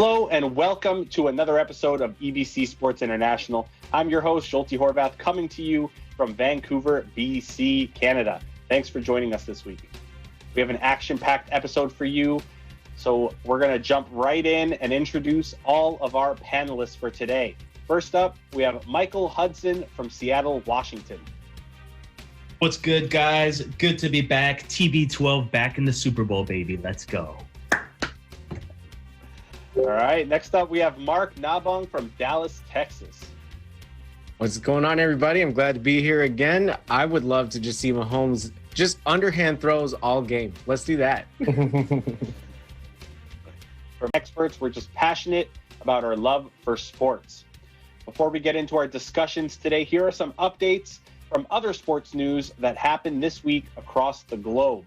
Hello and welcome to another episode of EBC Sports International. I'm your host, Jolty Horvath, coming to you from Vancouver, BC, Canada. Thanks for joining us this week. We have an action-packed episode for you, so we're going to jump right in and introduce all of our panelists for today. First up, we have Michael Hudson from Seattle, Washington. What's good, guys? Good to be back. TB12 back in the Super Bowl, baby. Let's go. All right, next up, we have Mark Nabong from Dallas, Texas. What's going on, everybody? I'm glad to be here again. I would love to just see Mahomes just underhand throws all game. Let's do that. From experts, we're just passionate about our love for sports. Before we get into our discussions today, here are some updates from other sports news that happened this week across the globe.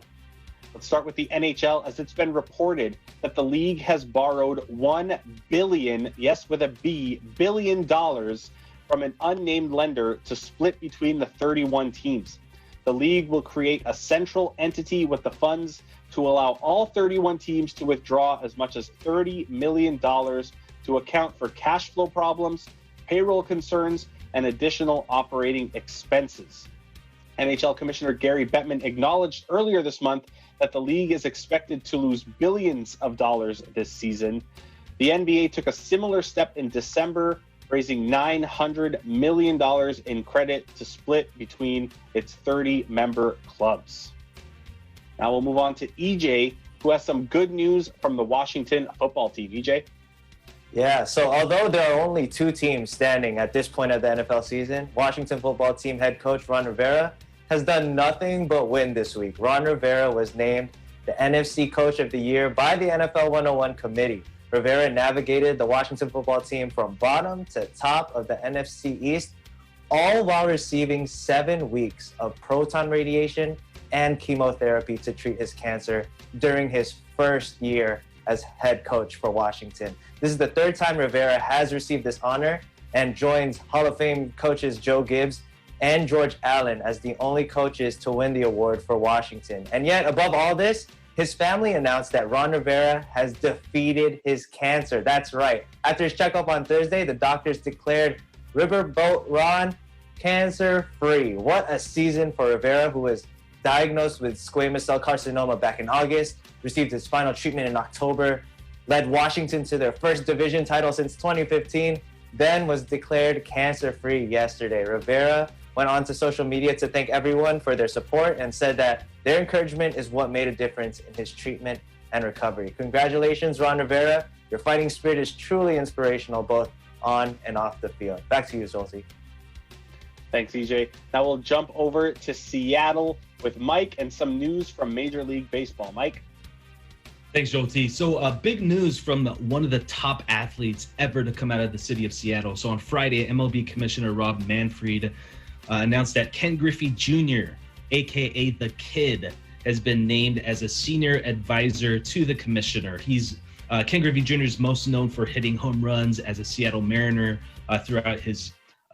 Let's start with the NHL, as it's been reported that the league has borrowed $1 billion, yes with a B, billion dollars from an unnamed lender to split between the 31 teams. The league will create a central entity with the funds to allow all 31 teams to withdraw as much as $30 million to account for cash flow problems, payroll concerns, and additional operating expenses. NHL Commissioner Gary Bettman acknowledged earlier this month that the league is expected to lose billions of dollars this season. The NBA took a similar step in December, raising $900 million in credit to split between its 30-member clubs. Now we'll move on to EJ, who has some good news from the Washington football team. EJ? Yeah, so although there are only two teams standing at this point of the NFL season, Washington football team head coach Ron Rivera has done nothing but win this week. Ron Rivera was named the NFC Coach of the Year by the NFL 101 committee. Rivera navigated the Washington football team from bottom to top of the NFC East, all while receiving 7 weeks of proton radiation and chemotherapy to treat his cancer during his first year as head coach for Washington. This is the third time Rivera has received this honor and joins Hall of Fame coaches Joe Gibbs and George Allen as the only coaches to win the award for Washington. And yet, above all this, his family announced that Ron Rivera has defeated his cancer. That's right. After his checkup on Thursday, the doctors declared Riverboat Ron cancer-free. What a season for Rivera, who was diagnosed with squamous cell carcinoma back in August, received his final treatment in October, led Washington to their first division title since 2015, then was declared cancer-free yesterday. Rivera went on to social media to thank everyone for their support and said that their encouragement is what made a difference in his treatment and recovery. Congratulations, Ron Rivera. Your fighting spirit is truly inspirational, both on and off the field. Back to you, Zolty. Thanks, EJ. Now we'll jump over to Seattle with Mike and some news from Major League Baseball. Mike? Thanks, Jolty. So big news from one of the top athletes ever to come out of the city of Seattle. So on Friday, MLB Commissioner Rob Manfred announced that Ken Griffey Jr., a.k.a. The Kid, has been named as a senior advisor to the commissioner. Ken Griffey Jr. is most known for hitting home runs as a Seattle Mariner throughout his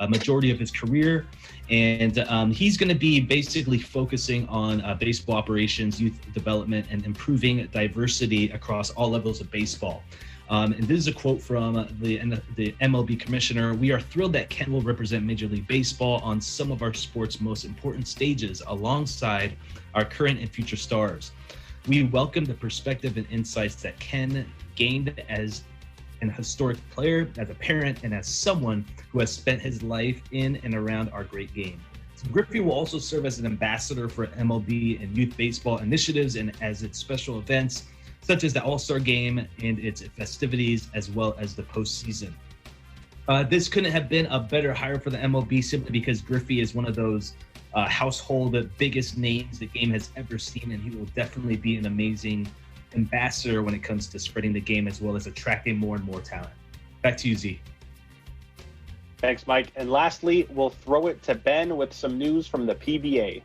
majority of his career. And he's going to be basically focusing on baseball operations, youth development, and improving diversity across all levels of baseball. And this is a quote from the MLB commissioner. "We are thrilled that Ken will represent Major League Baseball on some of our sport's most important stages alongside our current and future stars. We welcome the perspective and insights that Ken gained as an historic player, as a parent, and as someone who has spent his life in and around our great game. So Griffey will also serve as an ambassador for MLB and youth baseball initiatives and as its special events, such as the All-Star Game and its festivities, as well as the postseason." This couldn't have been a better hire for the MLB simply because Griffey is one of those household biggest names the game has ever seen, and he will definitely be an amazing ambassador when it comes to spreading the game as well as attracting more and more talent. Back to you, Z. Thanks, Mike. And lastly, we'll throw it to Ben with some news from the PBA.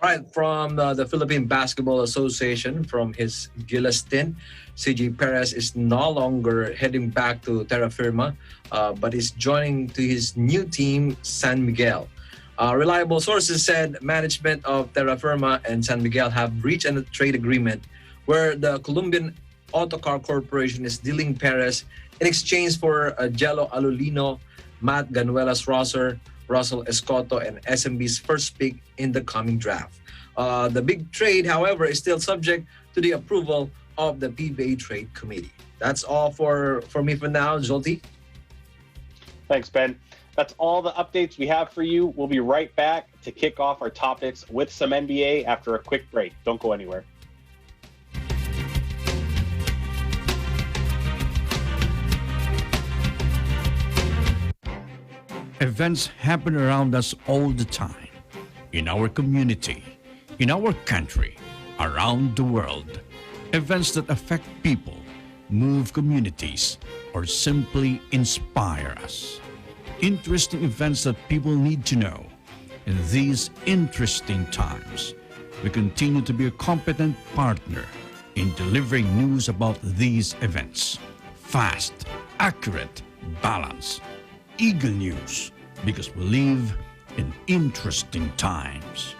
All right, from the Philippine Basketball Association, from his Gilas stint, CJ Perez is no longer heading back to Terra Firma, but is joining to his new team, San Miguel. Reliable sources said management of Terra Firma and San Miguel have reached a trade agreement where the Colombian Autocar Corporation is dealing Perez in exchange for Jello Alulino, Matt Ganuelas-Rosser, Russell Escoto, and SMB's first pick in the coming draft. The big trade, however, is still subject to the approval of the PBA Trade Committee. That's all for me for now, Zolti. Thanks, Ben. That's all the updates we have for you. We'll be right back to kick off our topics with some NBA after a quick break. Don't go anywhere. Events happen around us all the time, in our community, in our country, around the world. Events that affect people, move communities, or simply inspire us. Interesting events that people need to know. In these interesting times, we continue to be a competent partner in delivering news about these events. Fast, accurate, balanced. Eagle News, because we live in interesting times.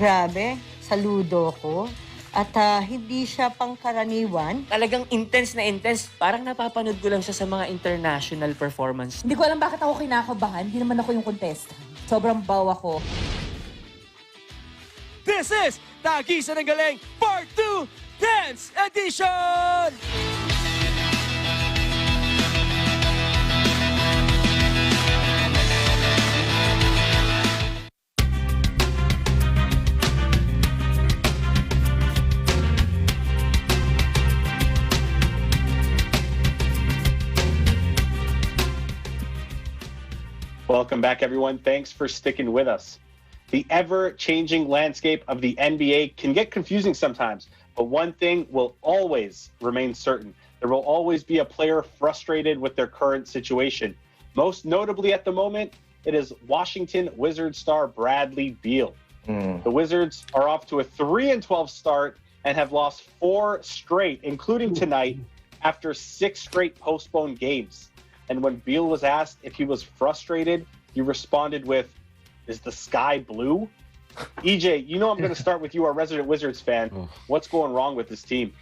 Grabe, saludo ko. At hindi siya pangkaraniwan. Talagang intense na intense. Parang napapanood ko lang siya sa mga international performance. Hindi ko alam bakit ako kinakabahan. Hindi naman ako yung contestant. Sobrang bawa ko. This is Tagisan ng Galing Part 2 Dance Edition! Welcome back, everyone. Thanks for sticking with us. The ever-changing landscape of the NBA can get confusing sometimes, but one thing will always remain certain. There will always be a player frustrated with their current situation. Most notably at the moment, it is Washington Wizards star Bradley Beal. The Wizards are off to a 3-12 start and have lost 4 straight, including tonight, after 6 straight postponed games. And when Beal was asked if he was frustrated, he responded with, "Is the sky blue?" EJ, you know I'm going to start with you, our resident Wizards fan. What's going wrong with this team?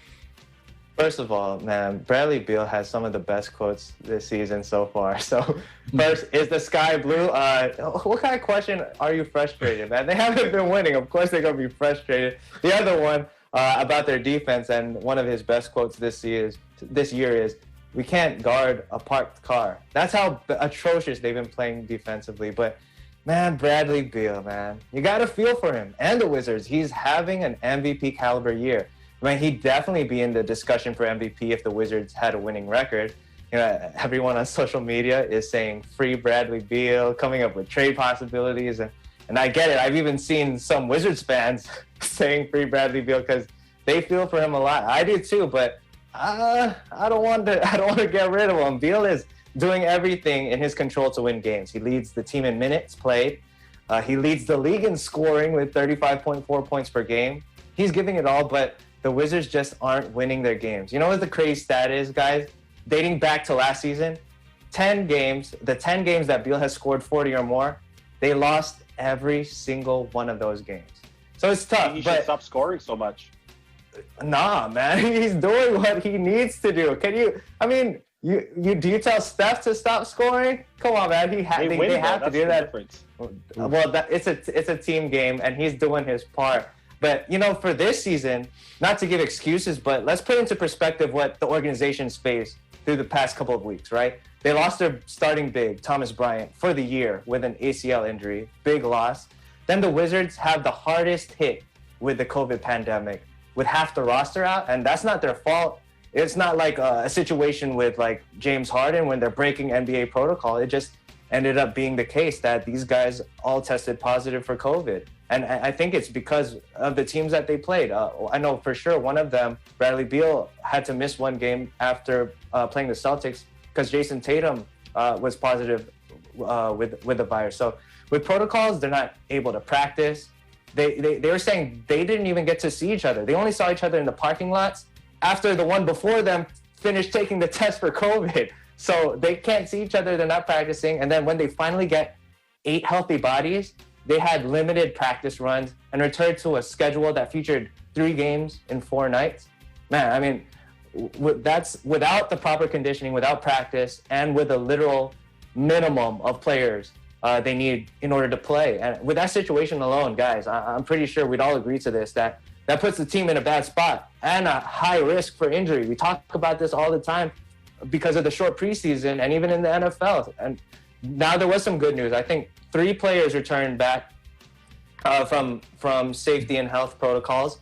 First of all, man, Bradley Beal has some of the best quotes this season so far. So, first, is the sky blue? What kind of question are you frustrated, man? They haven't been winning. Of course they're going to be frustrated. The other one about their defense, and one of his best quotes this year is, "We can't guard a parked car." That's how atrocious they've been playing defensively. But, man, Bradley Beal, man, you got to feel for him and the Wizards. He's having an MVP caliber year. I mean, he'd definitely be in the discussion for MVP if the Wizards had a winning record. You know, everyone on social media is saying free Bradley Beal, coming up with trade possibilities. And I get it. I've even seen some Wizards fans saying free Bradley Beal because they feel for him a lot. I do too, but I don't want to get rid of him. Beal is doing everything in his control to win games. He leads the team in minutes played. He leads the league in scoring with 35.4 points per game. He's giving it all, but the Wizards just aren't winning their games. You know what the crazy stat is, guys? Dating back to last season, 10 games, the 10 games that Beal has scored 40 or more, they lost every single one of those games. So it's tough. He should stop scoring so much. Nah, man, he's doing what he needs to do. Can you? I mean, do you tell Steph to stop scoring? Come on, man. They have to do that. Difference. Well, it's a team game, and he's doing his part. But you know, for this season, not to give excuses, but let's put into perspective what the organization's faced through the past couple of weeks. Right? They lost their starting big, Thomas Bryant, for the year with an ACL injury, big loss. Then the Wizards have the hardest hit with the COVID pandemic, with half the roster out, and that's not their fault. It's not like a situation with like James Harden when they're breaking NBA protocol. It just ended up being the case that these guys all tested positive for COVID. And I think it's because of the teams that they played. I know for sure one of them, Bradley Beal, had to miss one game after playing the Celtics because Jason Tatum was positive with the virus. So with protocols, they're not able to practice. They were saying they didn't even get to see each other. They only saw each other in the parking lots. After the one before them finished taking the test for COVID. So they can't see each other. They're not practicing. And then when they finally get 8 healthy bodies, they had limited practice runs and returned to a schedule that featured 3 games in 4 nights. Man, I mean, that's without the proper conditioning, without practice, and with a literal minimum of players they need in order to play. And with that situation alone, guys, I'm pretty sure we'd all agree to this, that puts the team in a bad spot and a high risk for injury. We talk about this all the time because of the short preseason and even in the NFL. And now there was some good news. I think 3 players returned back from safety and health protocols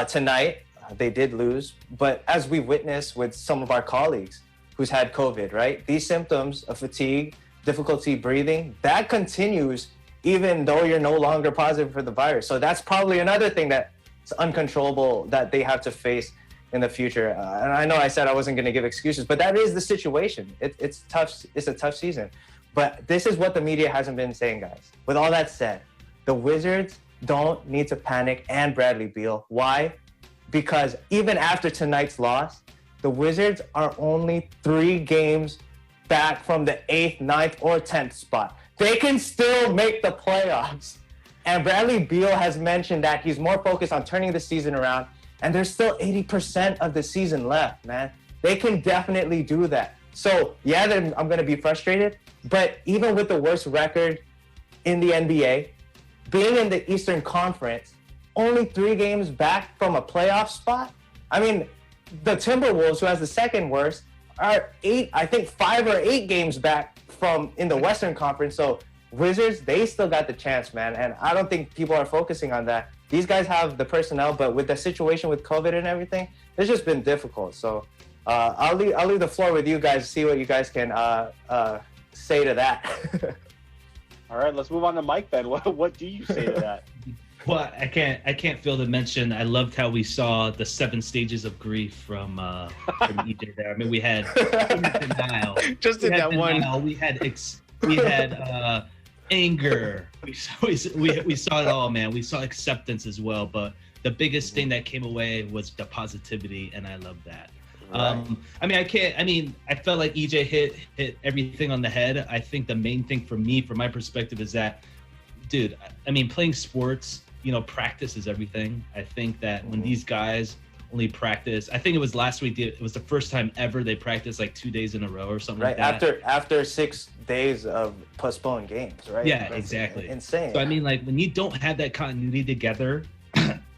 tonight. They did lose, but as we witnessed with some of our colleagues who's had COVID, right? These symptoms of fatigue, difficulty breathing, that continues even though you're no longer positive for the virus. So that's probably another thing that's uncontrollable that they have to face in the future. And I know I said I wasn't going to give excuses, but that is the situation. It's tough. It's a tough season. But this is what the media hasn't been saying, guys. With all that said, the Wizards don't need to panic, and Bradley Beal. Why? Because even after tonight's loss, the Wizards are only 3 games back from the 8th, 9th, or 10th spot. They can still make the playoffs. And Bradley Beal has mentioned that he's more focused on turning the season around, and there's still 80% of the season left, man. They can definitely do that. So, yeah, I'm going to be frustrated, but even with the worst record in the NBA, being in the Eastern Conference, only 3 games back from a playoff spot? I mean, the Timberwolves, who has the second worst, are 5 or 8 games back from in the Western Conference. So Wizards, they still got the chance, man. And I don't think people are focusing on that. These guys have the personnel, but with the situation with COVID and everything, it's just been difficult. So I'll leave the floor with you guys to see what you guys can say to that. All right, let's move on to Mike then. What do you say to that? Well, I can't fail to mention, I loved how we saw the 7 stages of grief from EJ there. I mean, we had denial. Just in that denial. one. We had anger. We saw it all, man. We saw acceptance as well. But the biggest thing that came away was the positivity, and I love that. Right. I felt like EJ hit everything on the head. I think the main thing for me, from my perspective, is that, dude, I mean, playing sports, practice is everything. I think that when these guys only practice, I think it was last week, it was the first time ever they practiced like 2 days in a row or something like that. After 6 days of postponed games, right? Yeah, That's exactly. Insane. So I mean, like, when you don't have that continuity together,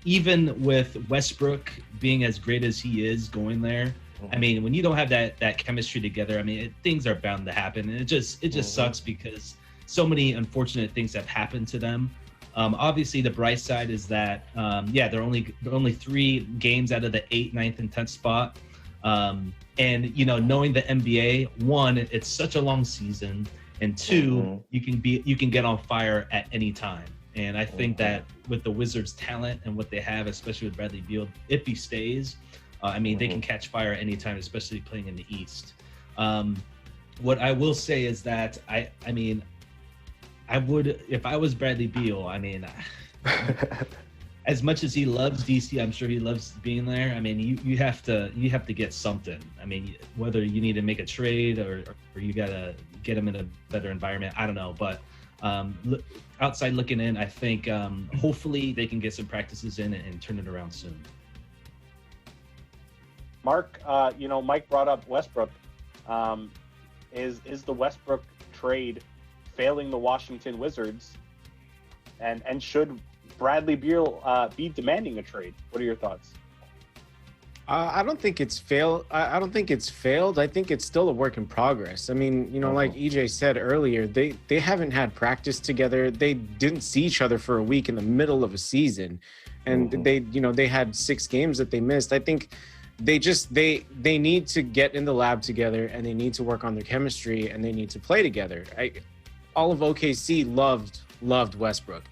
even with Westbrook being as great as he is going there, I mean, when you don't have that chemistry together, I mean, things are bound to happen, and it just sucks because so many unfortunate things have happened to them. Obviously, the bright side is that they're only 3 games out of the 8th, 9th, and 10th spot. And knowing the NBA, 1, it's such a long season, and 2, you can get on fire at any time. And I think that with the Wizards' talent and what they have, especially with Bradley Beal, if he stays, they can catch fire at any time, especially playing in the East. What I will say is that I would, if I was Bradley Beal, as much as he loves DC, I'm sure he loves being there. I mean, you have to get something. I mean, whether you need to make a trade or you gotta get him in a better environment, I don't know. But outside looking in, I think hopefully they can get some practices in and turn it around soon. Mark, Mike brought up Westbrook. Is the Westbrook trade failing the Washington Wizards, and should Bradley Beal be demanding a trade? What are your thoughts? I don't think it's failed. I don't think it's failed. I think it's still a work in progress. I mean, like EJ said earlier, they haven't had practice together. They didn't see each other for a week in the middle of a season, and they had 6 games that they missed. I think they need to get in the lab together, and they need to work on their chemistry, and they need to play together. All of OKC loved Westbrook.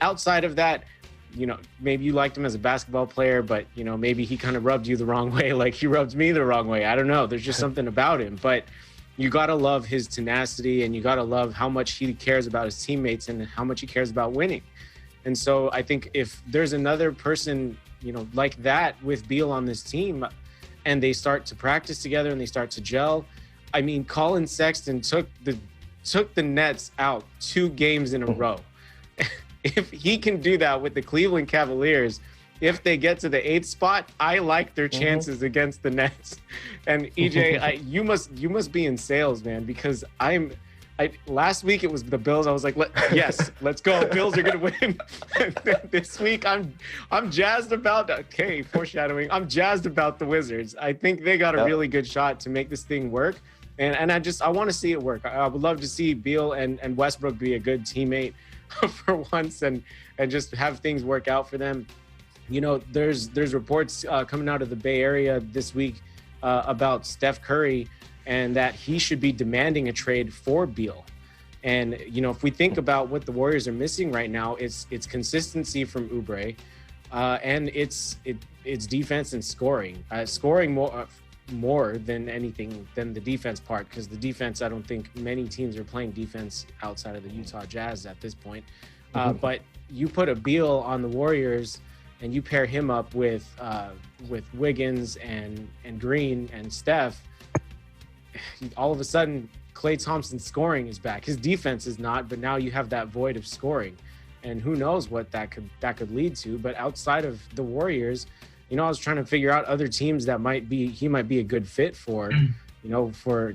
Outside of that, maybe you liked him as a basketball player, but maybe he kind of rubbed you the wrong way, like he rubbed me the wrong way. I don't know. There's just something about him. But you gotta love his tenacity, and you gotta love how much he cares about his teammates and how much he cares about winning. And so I think if there's another person, like that with Beal on this team, and they start to practice together and they start to gel. I mean, Colin Sexton took the Nets out 2 games in a row. If he can do that with the Cleveland Cavaliers, if they get to the 8th spot, I like their chances against the Nets. And EJ, you must be in sales, man, because last week it was the Bills. I was like, yes, let's go. Bills are gonna win. This week I'm jazzed about. Okay, foreshadowing. I'm jazzed about the Wizards. I think they got a really good shot to make this thing work. And I want to see it work. I would love to see Beal and Westbrook be a good teammate for once and just have things work out for them. You know, there's reports coming out of the Bay Area this week about Steph Curry and that he should be demanding a trade for Beal. And, you know, if we think about what the Warriors are missing right now, it's consistency from Oubre, and it's defense and scoring. Scoring more than anything than the defense part, because the defense, I don't think many teams are playing defense outside of the Utah Jazz at this point. But you put a Beal on the Warriors and you pair him up with Wiggins and Green and Steph, all of a sudden Klay Thompson's scoring is back. His defense is not, but now you have that void of scoring, and who knows what that could lead to. But outside of the Warriors, you know, I was trying to figure out other teams that he might be a good fit for, you know,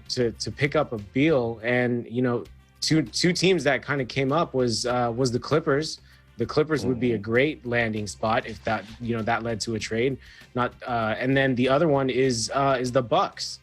to pick up a Beal. And, you know, two teams that kind of came up was the Clippers. The Clippers would be a great landing spot if that, you know, that led to a trade. And then the other one is the Bucks.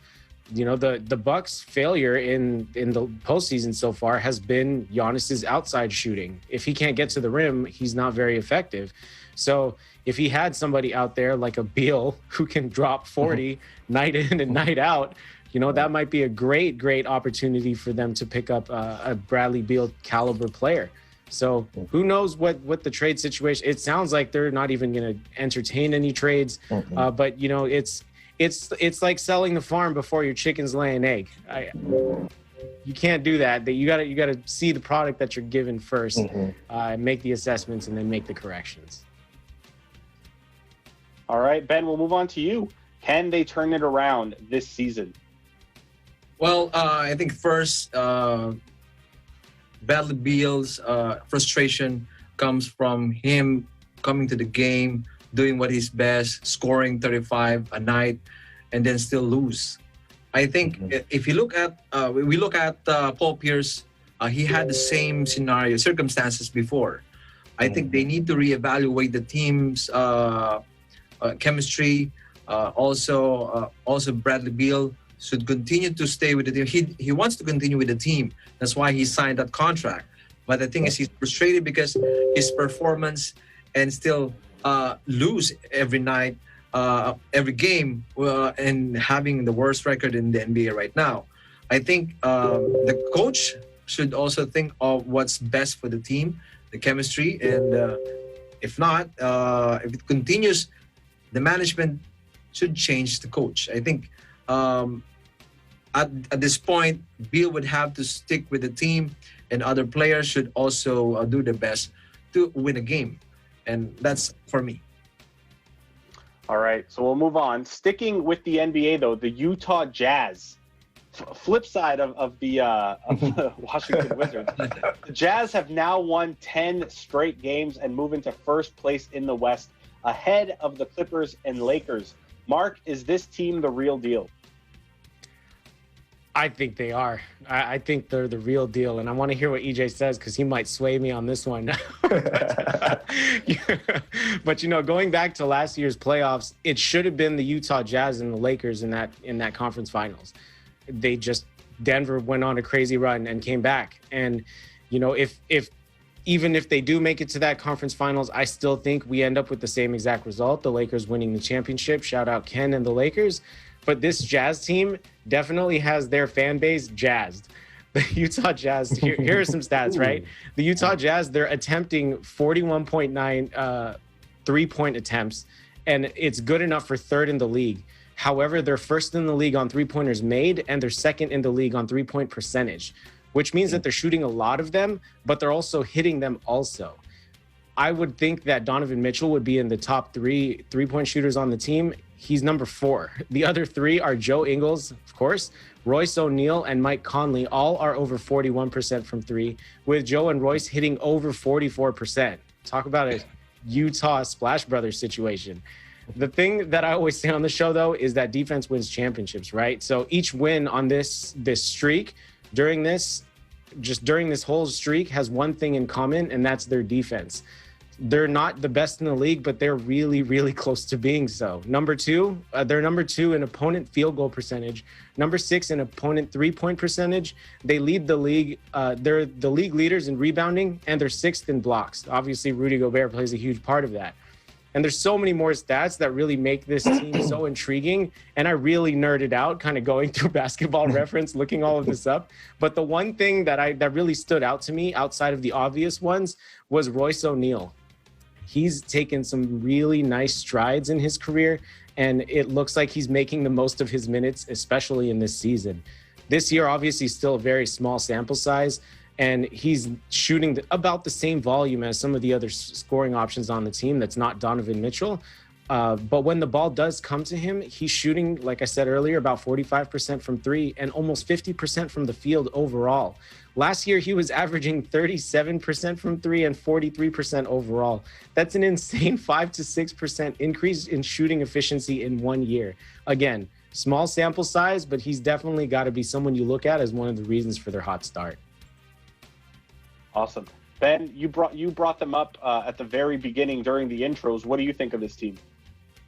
You know, the Bucks' failure in the postseason so far has been Giannis's outside shooting. If he can't get to the rim, he's not very effective. So if he had somebody out there like a Beal who can drop 40 night in and night out, you know, that might be a great opportunity for them to pick up a Bradley Beal caliber player. So who knows what the trade situation. It sounds like they're not even going to entertain any trades, but you know, it's like selling the farm before your chickens lay an egg. You can't do that. You gotta see the product that you're given first, and make the assessments and then make the corrections. All right, Ben, we'll move on to you. Can they turn it around this season? Well, I think first, Bradley Beal's frustration comes from him coming to the game, doing what he's best, scoring 35 a night, and then still lose. I think if you look at, we look at Paul Pierce, he had the same circumstances before. I think they need to reevaluate the team's chemistry. Also Bradley Beal should continue to stay with the team. He wants to continue with the team. That's why he signed that contract. But the thing is, he's frustrated because his performance and still lose every night, every game, and having the worst record in the NBA right now. I think the coach should also think of what's best for the team, the chemistry, and if not, if it continues, the management should change the coach. I think at this point, Beal would have to stick with the team, and other players should also do their best to win a game. And that's for me. All right, so we'll move on. Sticking with the NBA, though, the Utah Jazz, flip side of the Washington Wizards. The Jazz have now won 10 straight games and move into first place in the West, ahead of the Clippers and Lakers. Mark, is this team the real deal? I think they are. I think they're the real deal, and I want to hear what EJ says because he might sway me on this one. But you know, going back to last year's playoffs, it should have been the Utah Jazz and the Lakers in that conference finals. Denver went on a crazy run and came back, and you know, even if they do make it to that conference finals, I still think we end up with the same exact result: the Lakers winning the championship. Shout out Ken and the Lakers. But this Jazz team definitely has their fan base jazzed. The Utah Jazz, here are some stats, right? The Utah Jazz, they're attempting 41.9 three-point attempts, and it's good enough for third in the league. However, they're first in the league on three-pointers made, and they're second in the league on three-point percentage, which means that they're shooting a lot of them, but they're also hitting them also. I would think that Donovan Mitchell would be in the top three-point shooters on the team. He's number 4. The other 3 are Joe Ingles, of course, Royce O'Neal, and Mike Conley. All are over 41% from 3, with Joe and Royce hitting over 44%. Talk about a Utah Splash Brothers situation. The thing that I always say on the show, though, is that defense wins championships, right? So each win on this streak during this whole streak has one thing in common, and that's their defense. They're not the best in the league, but they're really, really close to being so. They're number 2 in opponent field goal percentage, number 6 in opponent three-point percentage. They lead the league. They're the league leaders in rebounding, and they're 6th in blocks. Obviously, Rudy Gobert plays a huge part of that. And there's so many more stats that really make this team so intriguing. And I really nerded out kind of going through Basketball Reference, looking all of this up. But the one thing that really stood out to me outside of the obvious ones was Royce O'Neal. He's taken some really nice strides in his career, and it looks like he's making the most of his minutes, especially in this season. This year, obviously, still a very small sample size, and he's shooting about the same volume as some of the other scoring options on the team that's not Donovan Mitchell. But when the ball does come to him, he's shooting, like I said earlier, about 45% from 3 and almost 50% from the field overall. Last year, he was averaging 37% from 3 and 43% overall. That's an insane 5 to 6% increase in shooting efficiency in 1 year. Again, small sample size, but he's definitely got to be someone you look at as one of the reasons for their hot start. Awesome. Ben, you brought them up at the very beginning during the intros. What do you think of this team?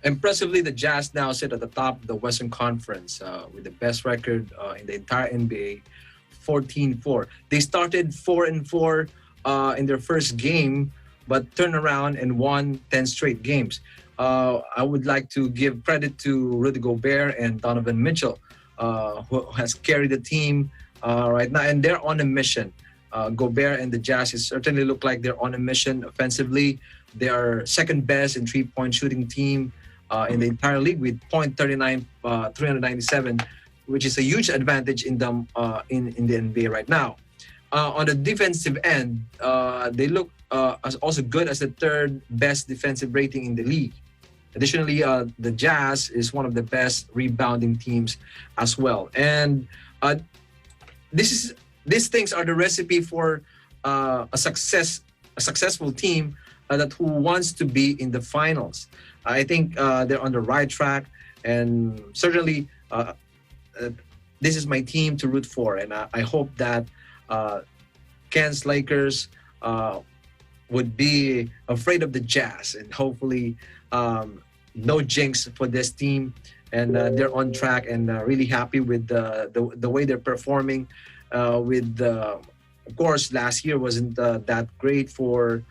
Impressively, the Jazz now sit at the top of the Western Conference with the best record in the entire NBA, 14-4. They started 4-4 in their first game, but turned around and won 10 straight games. I would like to give credit to Rudy Gobert and Donovan Mitchell, who has carried the team right now, and they're on a mission. Gobert and the Jazz certainly look like they're on a mission offensively. They are second best in three-point shooting team in the entire league with .39, 397, which is a huge advantage in the NBA right now. On the defensive end, they look as also good as the 3rd best defensive rating in the league. Additionally, the Jazz is one of the best rebounding teams as well. And these things are the recipe for a successful team who wants to be in the finals. I think they're on the right track, and certainly this is my team to root for. And I hope that Ken's Lakers would be afraid of the Jazz, and hopefully no jinx for this team. And they're on track, and really happy with the way they're performing. Of course, last year wasn't that great for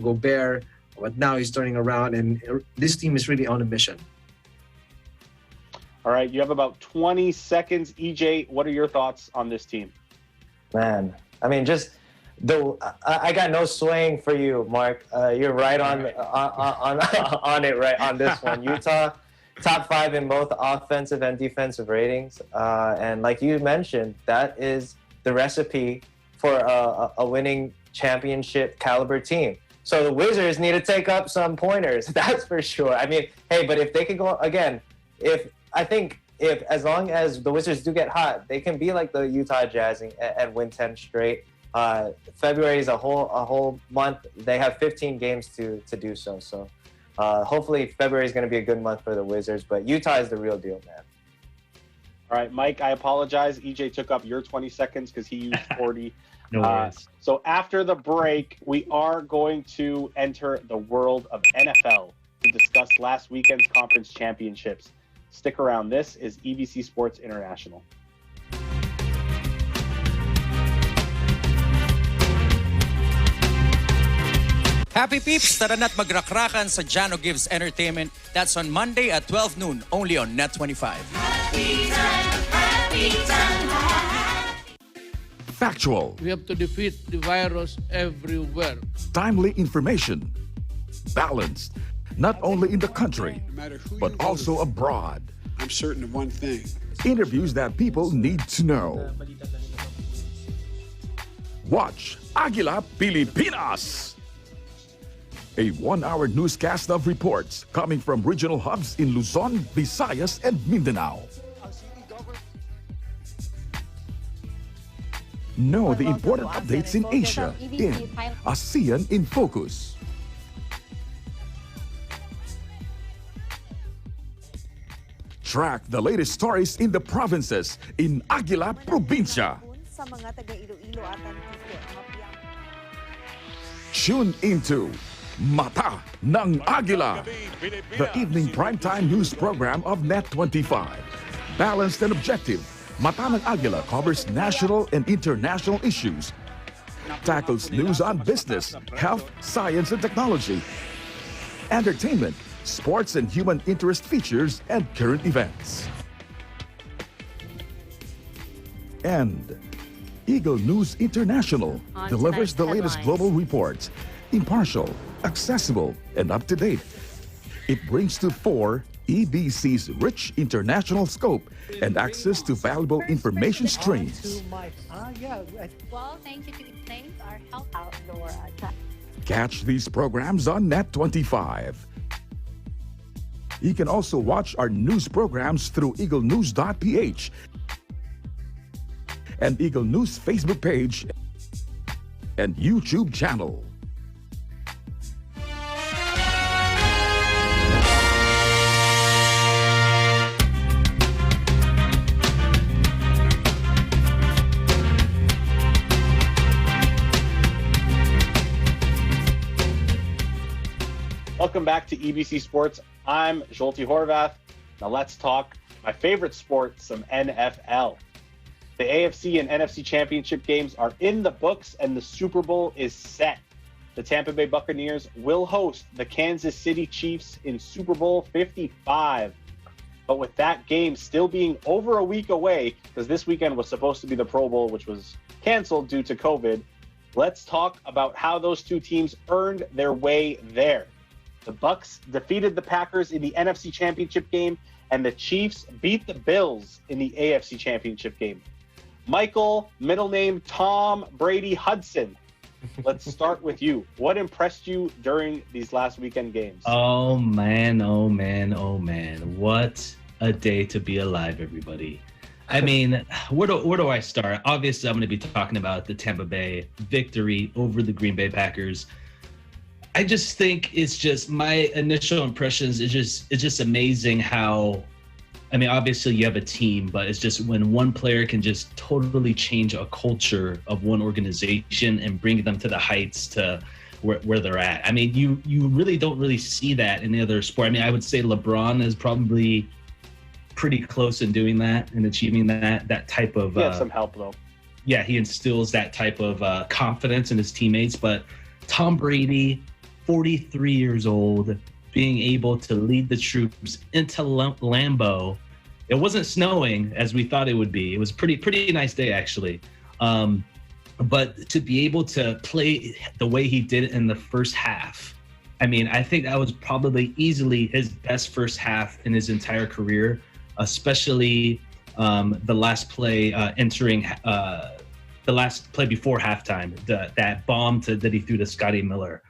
Gobert, but now he's turning around, and this team is really on a mission. All right, you have about 20 seconds. EJ, what are your thoughts on this team? Man, I mean, I got no swaying for you, Mark. You're right on it, right on this one. Utah, top 5 in both offensive and defensive ratings, and like you mentioned, that is the recipe for a winning championship caliber team. So the Wizards need to take up some pointers, that's for sure. I mean, hey, but if they could go again, if as long as the Wizards do get hot, they can be like the Utah Jazz and win 10 straight. February is a whole month. They have 15 games to do so. So hopefully February is going to be a good month for the Wizards, but Utah is the real deal, man. All right, Mike, I apologize. EJ took up your 20 seconds because he used 40. No worries. So after the break, we are going to enter the world of NFL to discuss last weekend's conference championships. Stick around. This is EBC Sports International. Happy peeps! Tara na't magrakrakan sa Jano Gives Entertainment. That's on Monday at 12 noon, only on Net 25. Happy time. Factual. We have to defeat the virus everywhere. Timely information. Balanced. Not only in the country, but also abroad. I'm certain of one thing. Interviews that people need to know. Watch Aguila Pilipinas. A 1-hour newscast of reports coming from regional hubs in Luzon, Visayas, and Mindanao. Know the important updates in Asia in ASEAN in Focus. Track the latest stories in the provinces in Aguila Provincia. Tune into Mata ng Aguila, the evening primetime news program of Net25. Balanced and objective, Mata ng Aguila covers national and international issues, tackles news on business, health, science, and technology, entertainment, sports and human interest features, and current events. And Eagle News International delivers the latest global reports, impartial, accessible, and up-to-date. It brings to fore EBC's rich international scope and access to valuable information streams. Well, thank you to explain our health outdoor. Catch these programs on Net25. You can also watch our news programs through eaglenews.ph and Eagle News Facebook page and YouTube channel. Welcome back to EBC Sports. I'm Jolty Horvath. Now let's talk my favorite sport, some NFL. The AFC and NFC championship games are in the books and the Super Bowl is set. The Tampa Bay Buccaneers will host the Kansas City Chiefs in Super Bowl 55. But with that game still being over a week away, because this weekend was supposed to be the Pro Bowl, which was canceled due to COVID, let's talk about how those two teams earned their way there. The Bucs defeated the Packers in the NFC Championship game, and the Chiefs beat the Bills in the AFC Championship game. Michael, middle name Tom Brady Hudson. Let's start with you. What impressed you during these last weekend games? Oh man, oh man, oh man. What a day to be alive, everybody. I mean, where do I start? Obviously, I'm going to be talking about the Tampa Bay victory over the Green Bay Packers. I just think it's just my initial impressions. It's just amazing how, I mean, obviously you have a team, but it's just when one player can just totally change a culture of one organization and bring them to the heights to where they're at. I mean, you really don't really see that in the other sport. I mean, I would say LeBron is probably pretty close in doing that and achieving that type of. He had some help though. Yeah, he instills that type of confidence in his teammates. But Tom Brady, 43 years old, being able to lead the troops into Lambeau. It wasn't snowing as we thought it would be. It was pretty nice day actually. But to be able to play the way he did in the first half, I mean, I think that was probably easily his best first half in his entire career, especially the last play entering the last play before halftime, that bomb that he threw to Scotty Miller.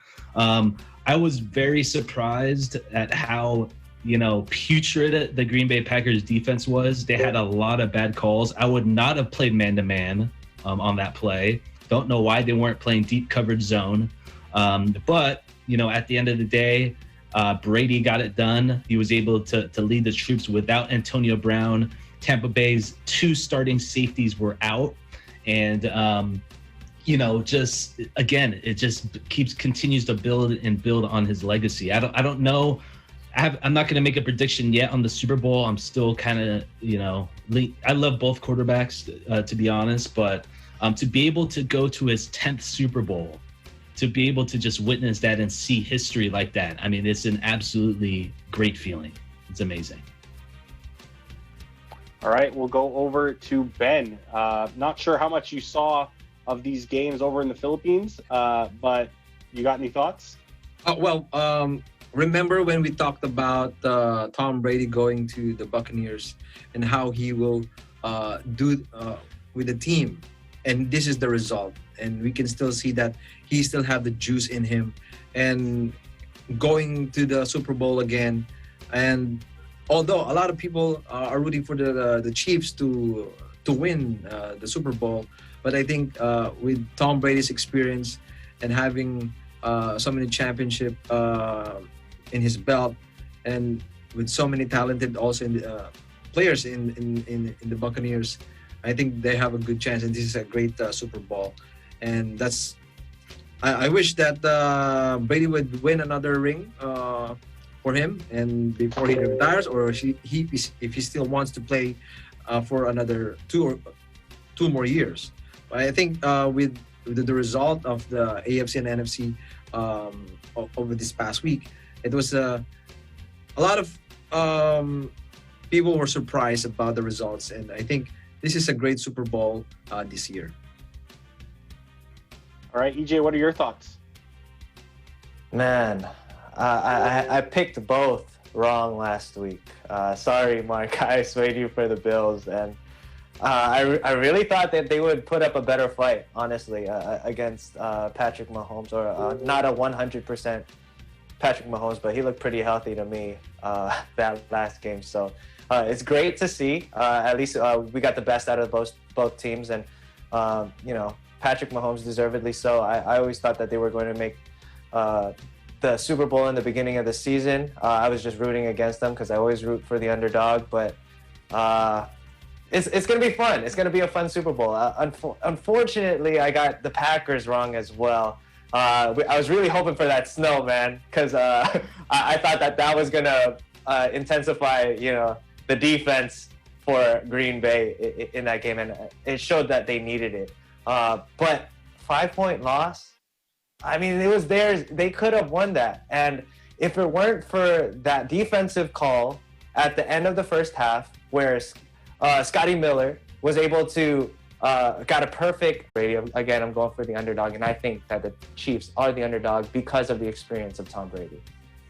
I was very surprised at how, putrid the Green Bay Packers defense was. They had a lot of bad calls. I would not have played man-to-man on that play. Don't know why they weren't playing deep coverage zone. But, at the end of the day, Brady got it done. He was able to lead the troops without Antonio Brown. Tampa Bay's two starting safeties were out. And, just again, it just continues to build on his legacy. I don't know. I'm not going to make a prediction yet on the Super Bowl. I'm still kind of, I love both quarterbacks, to be honest, but to be able to go to his 10th Super Bowl, to be able to just witness that and see history like that, I mean, it's an absolutely great feeling. It's amazing. All right, we'll go over to Ben. Not sure how much you saw of these games over in the Philippines, but you got any thoughts? Remember when we talked about Tom Brady going to the Buccaneers and how he will do with the team, and this is the result. And we can still see that he still have the juice in him. And going to the Super Bowl again. And although a lot of people are rooting for the Chiefs to win the Super Bowl, but I think with Tom Brady's experience and having so many championship in his belt, and with so many talented also players in the Buccaneers, I think they have a good chance, and this is a great Super Bowl. And that's I wish that Brady would win another ring for him, and before he retires, or if he still wants to play for another two more years. But I think with the result of the AFC and NFC over this past week, it was a lot of people were surprised about the results, and I think this is a great Super Bowl this year. All right, EJ, what are your thoughts? Man, I picked both wrong last week. Sorry, Mark. I swayed you for the Bills, and I really thought that they would put up a better fight, honestly, against Patrick Mahomes, or not a 100% Patrick Mahomes, but he looked pretty healthy to me that last game. So it's great to see. At least we got the best out of both teams, and Patrick Mahomes deservedly so. I always thought that they were going to make the Super Bowl in the beginning of the season. I was just rooting against them because I always root for the underdog, but it's going to be fun. It's going to be a fun Super Bowl. Unfortunately, I got the Packers wrong as well. I was really hoping for that snow, man, because I thought that was going to intensify, the defense for Green Bay in that game, and it showed that they needed it. But 5-point loss, I mean, it was theirs. They could have won that. And if it weren't for that defensive call at the end of the first half, where Scotty Miller was able to got a perfect radio. Again, I'm going for the underdog, and I think that the Chiefs are the underdog because of the experience of Tom Brady.